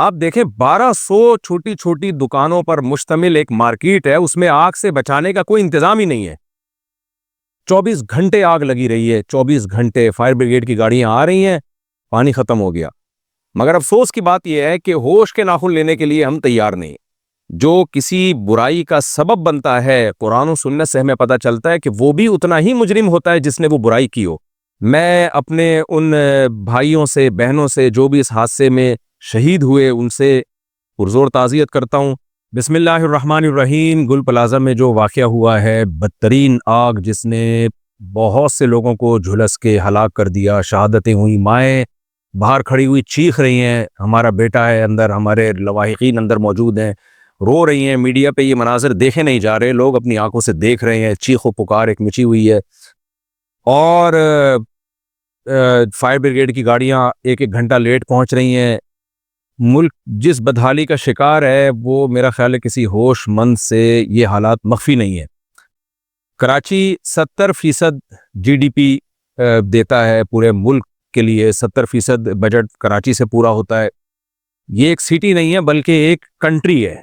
آپ دیکھیں 1200 چھوٹی چھوٹی دکانوں پر مشتمل ایک مارکیٹ ہے، اس میں آگ سے بچانے کا کوئی انتظام ہی نہیں ہے۔ 24 گھنٹے آگ لگی رہی ہے، 24 گھنٹے فائر بریگیڈ کی گاڑیاں آ رہی ہیں، پانی ختم ہو گیا۔ مگر افسوس کی بات یہ ہے کہ ہوش کے ناخن لینے کے لیے ہم تیار نہیں۔ جو کسی برائی کا سبب بنتا ہے، قرآن و سنت سے ہمیں پتہ چلتا ہے کہ وہ بھی اتنا ہی مجرم ہوتا ہے جس نے وہ برائی کی ہو۔ میں اپنے ان بھائیوں سے، بہنوں سے جو بھی اس حادثے میں شہید ہوئے، ان سے پرزور تعزیت کرتا ہوں۔ بسم اللہ الرحمن الرحیم۔ گل پلازہ میں جو واقعہ ہوا ہے، بدترین آگ جس نے بہت سے لوگوں کو جھلس کے ہلاک کر دیا، شہادتیں ہوئی، مائیں باہر کھڑی ہوئی چیخ رہی ہیں، ہمارا بیٹا ہے اندر، ہمارے لواحقین اندر موجود ہیں، رو رہی ہیں۔ میڈیا پہ یہ مناظر دیکھے نہیں جا رہے، لوگ اپنی آنکھوں سے دیکھ رہے ہیں، چیخ و پکار ایک مچی ہوئی ہے، اور فائر بریگیڈ کی گاڑیاں ایک ایک گھنٹہ لیٹ پہنچ رہی ہیں۔ ملک جس بدحالی کا شکار ہے وہ میرا خیال ہے کسی ہوش مند سے یہ حالات مخفی نہیں ہے۔ کراچی 70% جی ڈی پی دیتا ہے پورے ملک کے لیے، 70% بجٹ کراچی سے پورا ہوتا ہے۔ یہ ایک سٹی نہیں ہے بلکہ ایک کنٹری ہے۔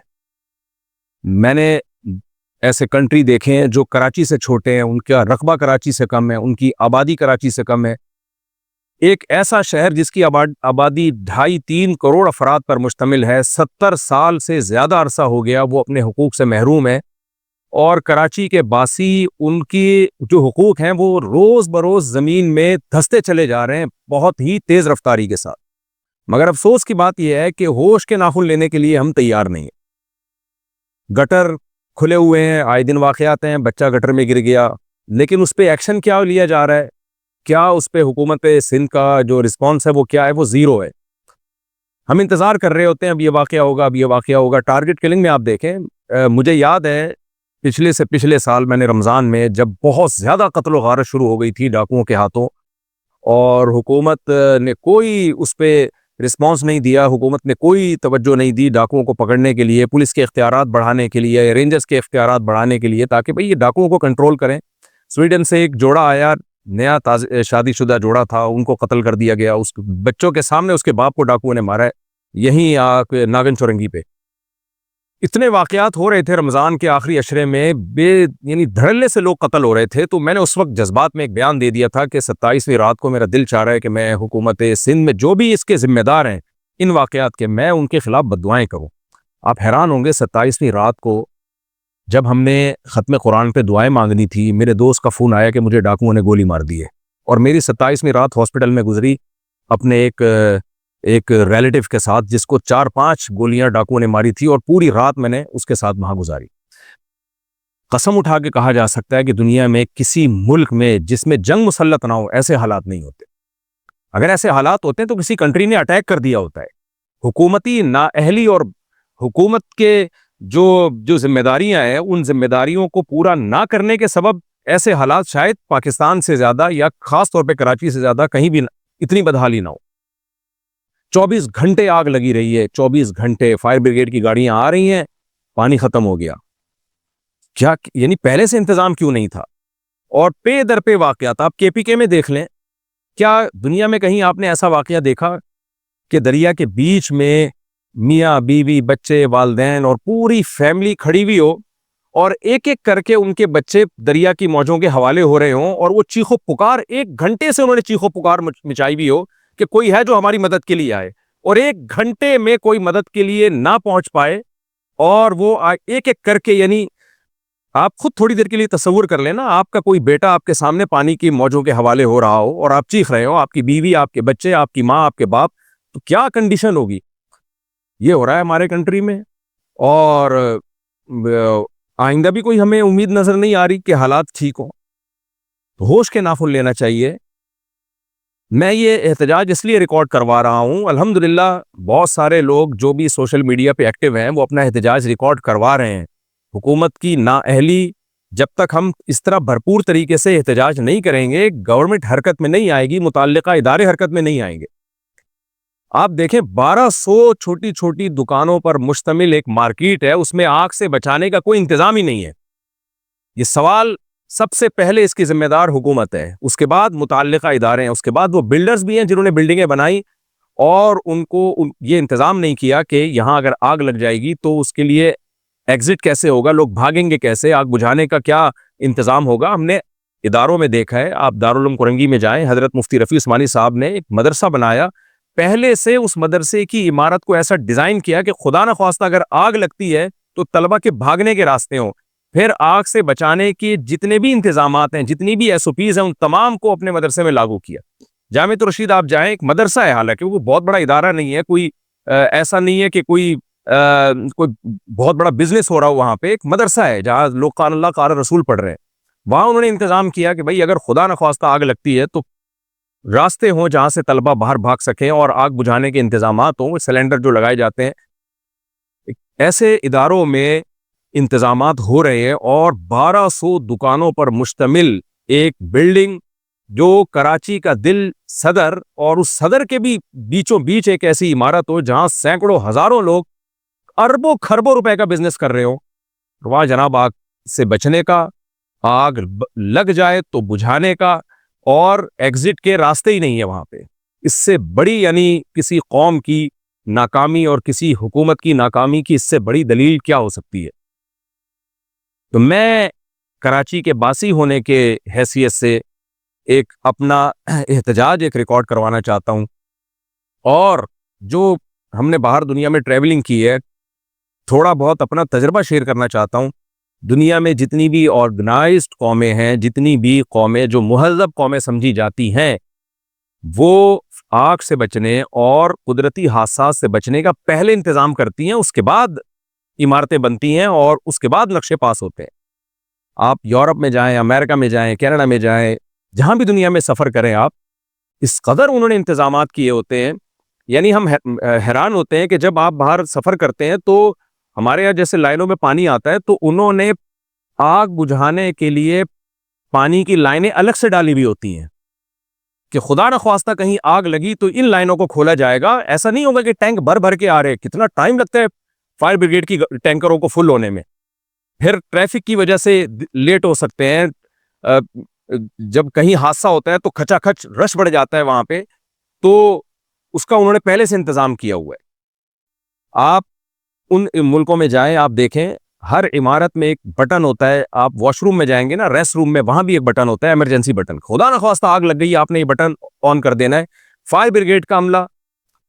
میں نے ایسے کنٹری دیکھے ہیں جو کراچی سے چھوٹے ہیں، ان کا رقبہ کراچی سے کم ہے، ان کی آبادی کراچی سے کم ہے۔ ایک ایسا شہر جس کی آبادی 2.5-3 کروڑ افراد پر مشتمل ہے، 70 سال سے زیادہ عرصہ ہو گیا وہ اپنے حقوق سے محروم ہے، اور کراچی کے باسی ان کی جو حقوق ہیں وہ روز بروز زمین میں دھستے چلے جا رہے ہیں، بہت ہی تیز رفتاری کے ساتھ۔ مگر افسوس کی بات یہ ہے کہ ہوش کے ناخن لینے کے لیے ہم تیار نہیں ہیں۔ گٹر کھلے ہوئے ہیں، آئے دن واقعات ہیں، بچہ گٹر میں گر گیا، لیکن اس پہ ایکشن کیا لیا جا رہا ہے؟ کیا اس پہ حکومت سندھ کا جو رسپانس ہے وہ کیا ہے؟ وہ زیرو ہے۔ ہم انتظار کر رہے ہوتے ہیں اب یہ واقعہ ہوگا، اب یہ واقعہ ہوگا۔ ٹارگٹ کلنگ میں آپ دیکھیں، مجھے یاد ہے پچھلے سال میں نے رمضان میں جب بہت زیادہ قتل و غارت شروع ہو گئی تھی ڈاکوؤں کے ہاتھوں، اور حکومت نے کوئی اس پہ رسپانس نہیں دیا، حکومت نے کوئی توجہ نہیں دی ڈاکوؤں کو پکڑنے کے لیے، پولیس کے اختیارات بڑھانے کے لیے، رینجرز کے اختیارات بڑھانے کے لیے، تاکہ بھئی یہ ڈاکوؤں کو کنٹرول کریں۔ سویڈن سے ایک جوڑا آیا، نیا شادی شدہ جوڑا تھا، ان کو قتل کر دیا گیا، اس بچوں کے سامنے اس کے باپ کو ڈاکوؤں نے مارا ہے، یہیں ناگن چورنگی پہ۔ اتنے واقعات ہو رہے تھے رمضان کے آخری عشرے میں، یعنی دھڑلے سے لوگ قتل ہو رہے تھے، تو میں نے اس وقت جذبات میں ایک بیان دے دیا تھا کہ 27ویں رات کو میرا دل چاہ رہا ہے کہ میں حکومت سندھ میں جو بھی اس کے ذمہ دار ہیں ان واقعات کے، میں ان کے خلاف بددعائیں کروں۔ آپ حیران ہوں گے، 27ویں رات کو جب ہم نے ختم قرآن پہ دعائیں مانگنی تھی، میرے دوست کا فون آیا کہ مجھے ڈاکوؤں نے گولی مار دی ہے، اور میری 27ویں رات ہاسپٹل میں گزری اپنے ایک ریلیٹیو کے ساتھ جس کو 4-5 گولیاں ڈاکوؤں نے ماری تھی، اور پوری رات میں نے اس کے ساتھ وہاں گزاری۔ قسم اٹھا کے کہا جا سکتا ہے کہ دنیا میں کسی ملک میں جس میں جنگ مسلط نہ ہو ایسے حالات نہیں ہوتے۔ اگر ایسے حالات ہوتے ہیں تو کسی کنٹری نے اٹیک کر دیا ہوتا ہے۔ حکومتی نااہلی اور حکومت کے جو ذمہ داریاں ہیں، ان ذمہ داریوں کو پورا نہ کرنے کے سبب ایسے حالات شاید پاکستان سے زیادہ یا خاص طور پہ کراچی سے زیادہ کہیں بھی اتنی بدحالی نہ ہو۔ 24 گھنٹے آگ لگی رہی ہے، 24 گھنٹے فائر بریگیڈ کی گاڑیاں آ رہی ہیں، پانی ختم ہو گیا۔ کیا یعنی پہلے سے انتظام کیوں نہیں تھا؟ اور پے در پہ واقعات آپ کے پی کے میں دیکھ لیں، کیا دنیا میں کہیں آپ نے ایسا واقعہ دیکھا کہ دریا کے بیچ میں میاں بیوی بچے والدین اور پوری فیملی کھڑی ہوئی ہو، اور ایک ایک کر کے ان کے بچے دریا کی موجوں کے حوالے ہو رہے ہوں، اور وہ چیخو پکار 1 گھنٹے سے انہوں نے چیخو پکار مچائی ہوئی ہو کہ کوئی ہے جو ہماری مدد کے لیے آئے، اور 1 گھنٹے میں کوئی مدد کے لیے نہ پہنچ پائے، اور وہ ایک ایک کر کے، یعنی آپ خود تھوڑی دیر کے لیے تصور کر لیں نا، آپ کا کوئی بیٹا آپ کے سامنے پانی کی موجوں کے حوالے ہو رہا ہو اور آپ چیخ رہے ہو، آپ کی بیوی، آپ کے بچے، آپ کی ماں، آپ کے باپ، تو کیا کنڈیشن ہوگی؟ یہ ہو رہا ہے ہمارے کنٹری میں، اور آئندہ بھی کوئی ہمیں امید نظر نہیں آ رہی کہ حالات ٹھیک ہوں۔ ہوش کے ناخن لینا چاہیے۔ میں یہ احتجاج اس لیے ریکارڈ کروا رہا ہوں، الحمدللہ بہت سارے لوگ جو بھی سوشل میڈیا پہ ایکٹیو ہیں وہ اپنا احتجاج ریکارڈ کروا رہے ہیں۔ حکومت کی نااہلی، جب تک ہم اس طرح بھرپور طریقے سے احتجاج نہیں کریں گے، گورنمنٹ حرکت میں نہیں آئے گی، متعلقہ ادارے حرکت میں نہیں آئیں گے۔ آپ دیکھیں 1200 چھوٹی چھوٹی دکانوں پر مشتمل ایک مارکیٹ ہے، اس میں آگ سے بچانے کا کوئی انتظام ہی نہیں ہے۔ یہ سوال سب سے پہلے اس کی ذمہ دار حکومت ہے، اس کے بعد متعلقہ ادارے ہیں، اس کے بعد وہ بلڈرز بھی ہیں جنہوں نے بلڈنگیں بنائی، اور ان کو یہ انتظام نہیں کیا کہ یہاں اگر آگ لگ جائے گی تو اس کے لیے ایگزٹ کیسے ہوگا, لوگ بھاگیں گے کیسے, آگ بجھانے کا کیا انتظام ہوگا. ہم نے اداروں میں دیکھا ہے, آپ دارالعلوم کرنگی میں جائیں, حضرت مفتی رفیع عثمانی صاحب نے ایک مدرسہ بنایا, پہلے سے اس مدرسے کی عمارت کو ایسا ڈیزائن کیا کہ خدا نخواستہ اگر آگ لگتی ہے تو طلبہ کے بھاگنے کے راستے ہوں. پھر آگ سے بچانے کے جتنے بھی انتظامات ہیں, جتنی بھی ایس او پیز ہیں, ان تمام کو اپنے مدرسے میں لاگو کیا. جامع الرشید آپ جائیں, ایک مدرسہ ہے, حالانکہ وہ بہت بڑا ادارہ نہیں ہے, کوئی ایسا نہیں ہے کہ کوئی بہت بڑا بزنس ہو رہا ہو, وہاں پہ ایک مدرسہ ہے جہاں لوگ قال اللہ قال رسول پڑھ رہے ہیں. وہاں انہوں نے انتظام کیا کہ بھائی اگر خدا نخواستہ آگ لگتی ہے تو راستے ہوں جہاں سے طلبہ باہر بھاگ سکیں, اور آگ بجھانے کے انتظامات ہوں, سلنڈر جو لگائے جاتے ہیں. ایسے اداروں میں انتظامات ہو رہے ہیں, اور 1200 دکانوں پر مشتمل ایک بلڈنگ جو کراچی کا دل صدر, اور اس صدر کے بھی بیچوں بیچ ایک ایسی عمارت ہو جہاں سینکڑوں ہزاروں لوگ اربوں کھربوں روپے کا بزنس کر رہے ہوں. وہاں جناب آگ سے بچنے کا, آگ لگ جائے تو بجھانے کا, اور ایگزٹ کے راستے ہی نہیں ہے وہاں پہ. اس سے بڑی یعنی کسی قوم کی ناکامی اور کسی حکومت کی ناکامی کی اس سے بڑی دلیل کیا ہو سکتی ہے. تو میں کراچی کے باسی ہونے کے حیثیت سے ایک اپنا احتجاج ایک ریکارڈ کروانا چاہتا ہوں, اور جو ہم نے باہر دنیا میں ٹریولنگ کی ہے, تھوڑا بہت اپنا تجربہ شیئر کرنا چاہتا ہوں. دنیا میں جتنی بھی آرگنائزڈ قومیں ہیں, جتنی بھی قومیں جو مہذب قومیں سمجھی جاتی ہیں, وہ آگ سے بچنے اور قدرتی حادثات سے بچنے کا پہلے انتظام کرتی ہیں, اس کے بعد عمارتیں بنتی ہیں, اور اس کے بعد نقشے پاس ہوتے ہیں. آپ یورپ میں جائیں, امریکہ میں جائیں, کینیڈا میں جائیں, جہاں بھی دنیا میں سفر کریں آپ, اس قدر انہوں نے انتظامات کیے ہوتے ہیں. یعنی ہم حیران ہوتے ہیں کہ جب آپ باہر سفر کرتے ہیں تو ہمارے یہاں جیسے لائنوں میں پانی آتا ہے, تو انہوں نے آگ بجھانے کے لیے پانی کی لائنیں الگ سے ڈالی ہوئی ہوتی ہیں کہ خدا نخواستہ کہیں آگ لگی تو ان لائنوں کو کھولا جائے گا. ایسا نہیں ہوگا کہ ٹینک بھر بھر کے آ رہے, کتنا ٹائم لگتا ہے فائر بریگیڈ کی ٹینکروں کو فل ہونے میں, پھر ٹریفک کی وجہ سے لیٹ ہو سکتے ہیں. جب کہیں حادثہ ہوتا ہے تو کھچا کھچ رش بڑھ جاتا ہے وہاں پہ, تو اس کا انہوں نے پہلے سے انتظام کیا ہوا ہے. آپ ان ملکوں میں جائیں, آپ دیکھیں ہر عمارت میں ایک بٹن ہوتا ہے. آپ واش روم میں جائیں گے نا, ریسٹ روم میں, وہاں بھی ایک بٹن ہوتا ہے, ایمرجنسی بٹن. خدا نخواستہ آگ لگ گئی, آپ نے یہ بٹن آن کر دینا ہے. فائر بریگیڈ کا عملہ,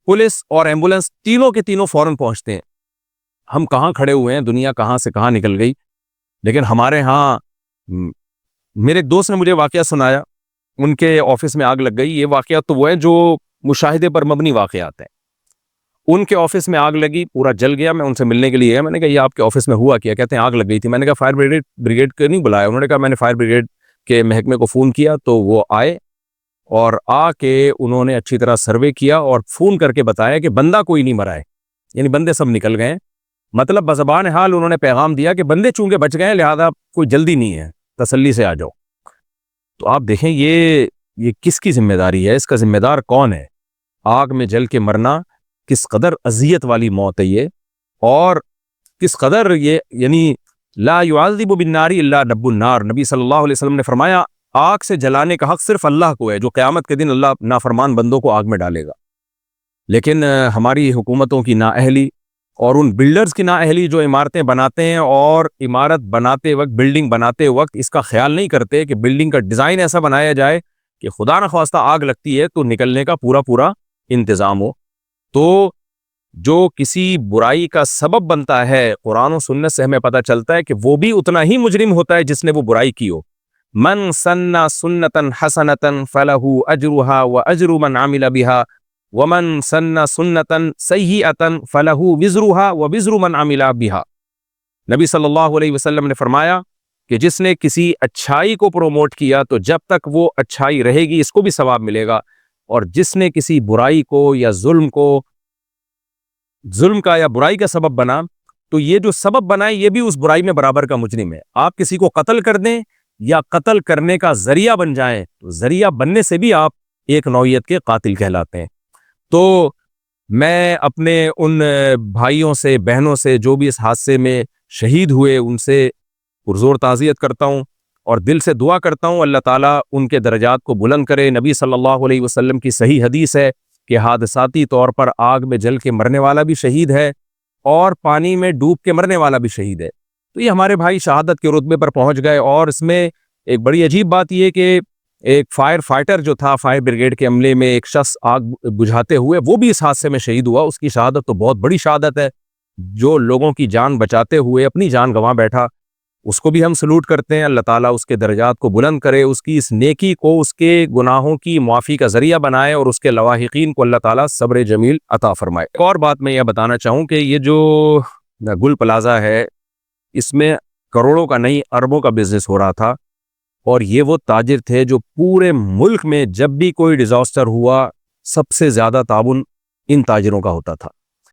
پولیس اور ایمبولینس تینوں کے تینوں فوراً پہنچتے ہیں. ہم کہاں کھڑے ہوئے ہیں, دنیا کہاں سے کہاں نکل گئی. لیکن ہمارے ہاں میرے ایک دوست نے مجھے واقعہ سنایا, ان کے آفس میں آگ لگ گئی. یہ واقعات تو وہ ہیں جو مشاہدے پر مبنی واقعات ہیں. ان کے آفس میں آگ لگی, پورا جل گیا. میں ان سے ملنے کے لیے گیا, میں نے کہا یہ آپ کے آفس میں ہوا کیا؟ کہتے ہیں آگ لگ گئی تھی. میں نے کہا فائر بریگیڈ کو نہیں بلایا؟ انہوں نے کہا میں نے فائر بریگیڈ کے محکمے کو فون کیا تو وہ آئے, اور آ کے انہوں نے اچھی طرح سروے کیا اور فون کر کے بتایا کہ بندہ کوئی نہیں مرا ہے, یعنی بندے سب نکل گئے. مطلب بزبان حال انہوں نے پیغام دیا کہ بندے چونکہ بچ گئے لہذا کوئی جلدی نہیں ہے, تسلی سے آ جاؤ. تو آپ دیکھیں یہ کس کی ذمہ داری ہے, اس کا ذمہ دار کون ہے؟ آگ میں جل کے مرنا کس قدر اذیت والی موت ہے یہ, اور کس قدر یہ یعنی لا يعذب بالنار الا رب النار. نبی صلی اللہ علیہ وسلم نے فرمایا آگ سے جلانے کا حق صرف اللہ کو ہے, جو قیامت کے دن اللہ نافرمان بندوں کو آگ میں ڈالے گا. لیکن ہماری حکومتوں کی نااہلی اور ان بلڈرز کی نااہلی جو عمارتیں بناتے ہیں, اور عمارت بناتے وقت, بلڈنگ بناتے وقت اس کا خیال نہیں کرتے کہ بلڈنگ کا ڈیزائن ایسا بنایا جائے کہ خدا نخواستہ آگ لگتی ہے تو نکلنے کا پورا انتظام ہو. تو جو کسی برائی کا سبب بنتا ہے, قرآن و سنت سے ہمیں پتہ چلتا ہے کہ وہ بھی اتنا ہی مجرم ہوتا ہے جس نے وہ برائی کی ہو. من سن سنتا حسنتا فلہ اجرها واجر من عمل بها ومن سن سنتا سیئتا فلہ وزرها ووزر من عمل بها. نبی صلی اللہ علیہ وسلم نے فرمایا کہ جس نے کسی اچھائی کو پروموٹ کیا تو جب تک وہ اچھائی رہے گی اس کو بھی ثواب ملے گا, اور جس نے کسی برائی کو یا ظلم کا یا برائی کا سبب بنا تو یہ جو سبب بنائے یہ بھی اس برائی میں برابر کا مجرم ہے. آپ کسی کو قتل کر دیں یا قتل کرنے کا ذریعہ بن جائیں تو ذریعہ بننے سے بھی آپ ایک نوعیت کے قاتل کہلاتے ہیں. تو میں اپنے ان بھائیوں سے, بہنوں سے جو بھی اس حادثے میں شہید ہوئے, ان سے پرزور تعزیت کرتا ہوں اور دل سے دعا کرتا ہوں اللہ تعالیٰ ان کے درجات کو بلند کرے. نبی صلی اللہ علیہ وسلم کی صحیح حدیث ہے کہ حادثاتی طور پر آگ میں جل کے مرنے والا بھی شہید ہے اور پانی میں ڈوب کے مرنے والا بھی شہید ہے۔ تو یہ ہمارے بھائی شہادت کے رتبے پر پہنچ گئے، اور اس میں ایک بڑی عجیب بات یہ کہ ایک فائر فائٹر جو تھا فائر بریگیڈ کے عملے میں، ایک شخص آگ بجھاتے ہوئے، وہ بھی اس حادثے میں شہید ہوا۔ اس کی شہادت تو بہت بڑی شہادت ہے، جو لوگوں کی جان بچاتے ہوئے اپنی جان گنوا بیٹھا، اس کو بھی ہم سلوٹ کرتے ہیں۔ اللہ تعالیٰ اس کے درجات کو بلند کرے، اس کی اس نیکی کو اس کے گناہوں کی معافی کا ذریعہ بنائے، اور اس کے لواحقین کو اللہ تعالیٰ صبر جمیل عطا فرمائے۔ ایک اور بات میں یہ بتانا چاہوں کہ یہ جو گل پلازا ہے، اس میں کروڑوں کا نہیں اربوں کا بزنس ہو رہا تھا، اور یہ وہ تاجر تھے جو پورے ملک میں جب بھی کوئی ڈیزاسٹر ہوا سب سے زیادہ تعاون ان تاجروں کا ہوتا تھا۔